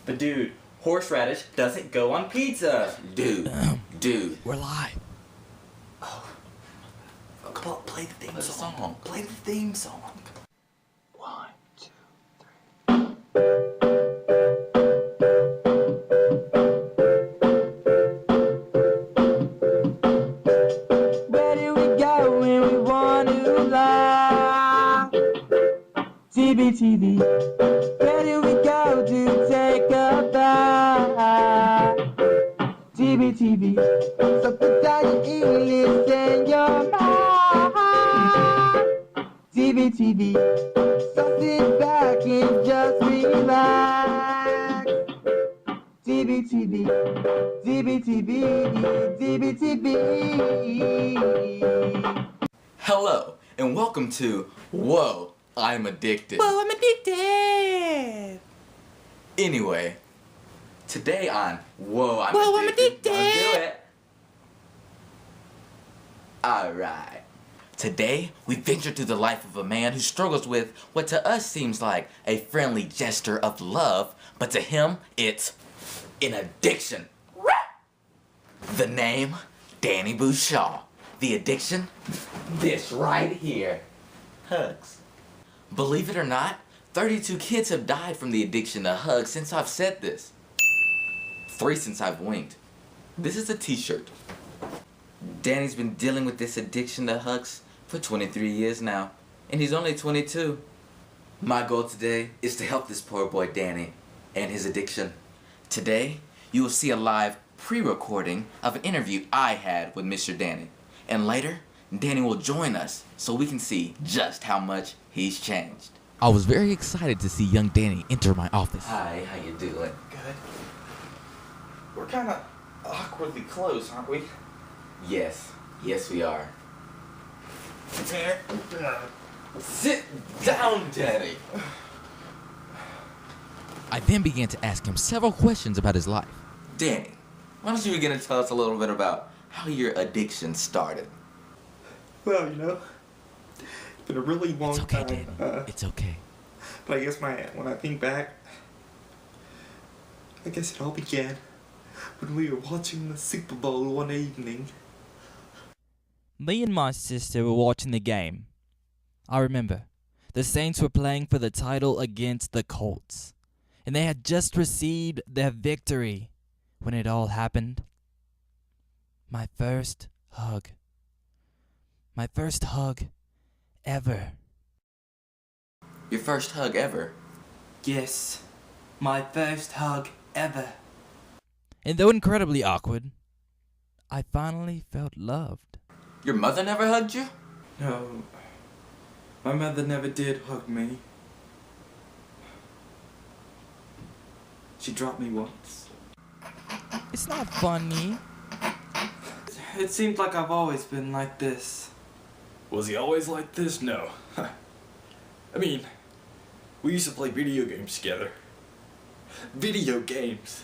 But dude, horseradish doesn't go on pizza. Dude. We're live. Oh. Come on, play the theme song. Play the theme song. 1, 2, 3. Where do we go when we want to lie? dbtv. Where do we go to take a bath? dbtv. So put down your English and your mind. dbtv. So sit back and just relax. dbtv. dbtv. dbtv. Hello, and welcome to Whoa, I'm Addicted. Whoa, I'm addicted. Anyway, today on Whoa, I'm Whoa, Addicted. I'm addicted. Don't do it. Alright. Today, we venture through the life of a man who struggles with what to us seems like a friendly gesture of love, but to him, it's an addiction. The name, Danny Bouchaw. The addiction, this right here. Hugs. Believe it or not, 32 kids have died from the addiction to hugs since I've said this. 3 since I've winked. This is a t-shirt. Danny's been dealing with this addiction to hugs for 23 years now, and he's only 22. My goal today is to help this poor boy Danny and his addiction. Today, you will see a live pre-recording of an interview I had with Mr. Danny. And later, Danny will join us so we can see just how much he's changed. I was very excited to see young Danny enter my office. Hi, how you doing? Good. We're kind of awkwardly close, aren't we? Yes, we are. There. Sit down, Danny. I then began to ask him several questions about his life. Danny, why don't you begin to tell us a little bit about how your addiction started? Well, it's been a really long It's okay, time. Danny. It's okay. But I guess when I think back, I guess it all began when we were watching the Super Bowl one evening. Me and my sister were watching the game. I remember, the Saints were playing for the title against the Colts, and they had just received their victory when it all happened. My first hug. My first hug ever. Your first hug ever? Yes, my first hug ever. And though incredibly awkward, I finally felt loved. Your mother never hugged you? No, my mother never did hug me. She dropped me once. It's not funny. It seems like I've always been like this. Was he always like this? No. I mean, we used to play video games together. Video games!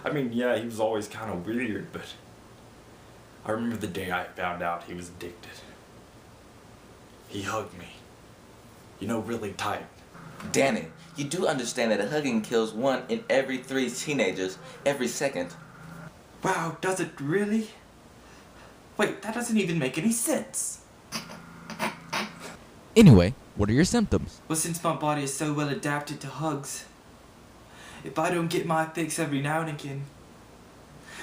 I mean, yeah, he was always kind of weird, but I remember the day I found out he was addicted. He hugged me. Really tight. Danny, you do understand that hugging kills 1 in every 3 teenagers every second. Wow, does it really? Wait, that doesn't even make any sense. Anyway, what are your symptoms? Well, since my body is so well adapted to hugs, if I don't get my fix every now and again,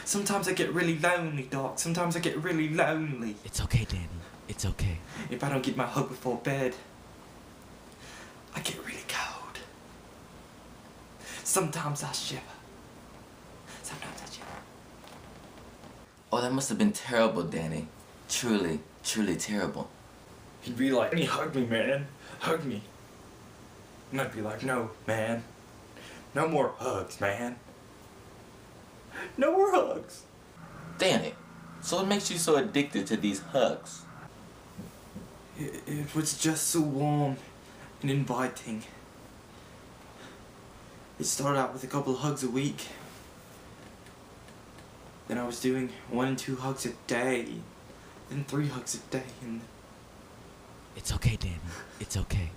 sometimes I get really lonely, Doc. Sometimes I get really lonely. It's okay, Danny. It's okay. If I don't get my hug before bed, I get really cold. Sometimes I shiver. Sometimes I shiver. Oh, that must have been terrible, Danny. Truly, truly terrible. He'd be like, "Hey, hug me, man. Hug me." And I'd be like, "No, man. No more hugs, man. No more hugs." Danny, so what makes you so addicted to these hugs? It was just so warm and inviting. It started out with a couple of hugs a week. Then I was doing 1 and 2 hugs a day. Then 3 hugs a day, and It's okay, Danny. It's okay.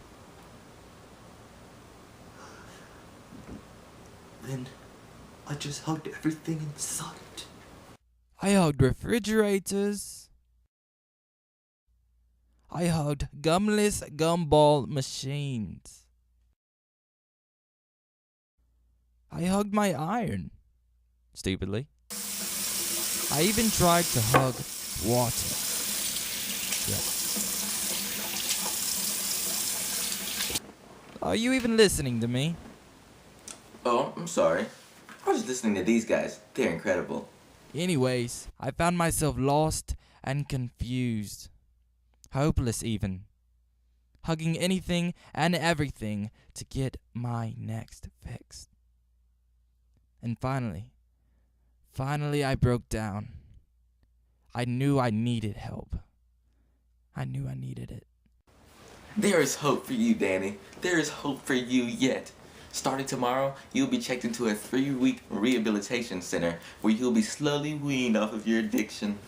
Then I just hugged everything in sight. I hugged refrigerators. I hugged gumless gumball machines. I hugged my iron, stupidly. I even tried to hug water. Yeah. Are you even listening to me? Oh, I'm sorry. I was just listening to these guys. They're incredible. Anyways, I found myself lost and confused. Hopeless even. Hugging anything and everything to get my next fix. And finally I broke down. I knew I needed help. I knew I needed it. There is hope for you, Danny. There is hope for you yet. Starting tomorrow, you'll be checked into a 3-week rehabilitation center where you'll be slowly weaned off of your addiction.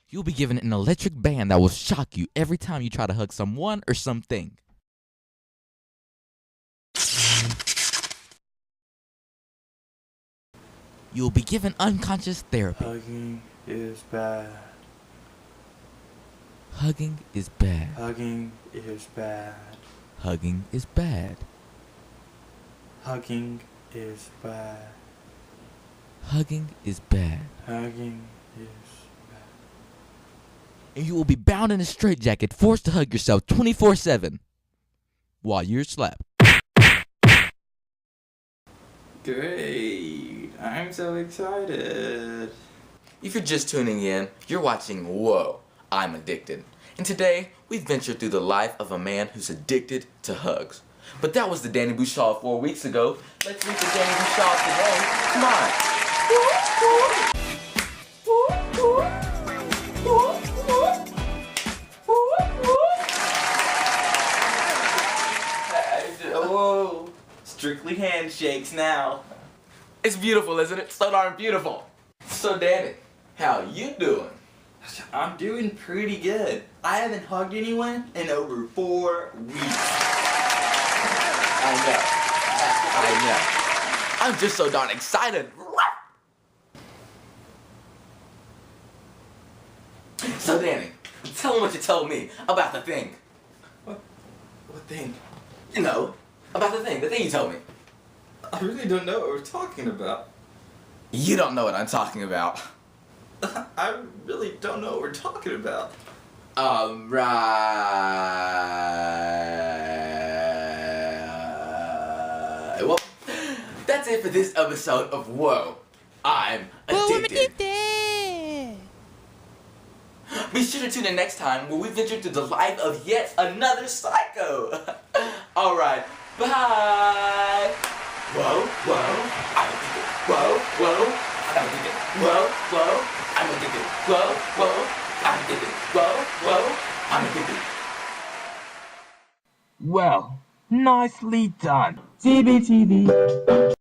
You'll be given an electric band that will shock you every time you try to hug someone or something. You'll be given unconscious therapy. Hugging is bad. Hugging is bad. Hugging is bad. Hugging is bad. Hugging is bad. Hugging is bad. Hugging is And you will be bound in a straitjacket, forced to hug yourself 24/7 while you're slapped. great. I'm so excited. If you're just tuning in, you're watching Whoa, I'm Addicted. And today, we ventured through the life of a man who's addicted to hugs. But that was the Danny Bouchard 4 weeks ago. Let's meet the Danny Bouchard today. Come on. Whoa. Strictly handshakes now. It's beautiful, isn't it? So darn beautiful. So Danny, how you doing? I'm doing pretty good. I haven't hugged anyone in over 4 weeks. I know. I'm just so darn excited. So Danny, tell me what you told me about the thing. What thing? You know, about the thing you told me. I really don't know what we're talking about. You don't know what I'm talking about. I really don't know what we're talking about. Right. Well, that's it for this episode of Whoa, I'm Addicted. Be sure to tune in next time where we venture through the life of yet another psycho. Alright, bye. Whoa, whoa, I'm addicted. Whoa, whoa, I'm addicted. Whoa, whoa, I'm addicted. Whoa, whoa, I'm addicted. Whoa, whoa, I'm addicted. Well, nicely done. dbtv.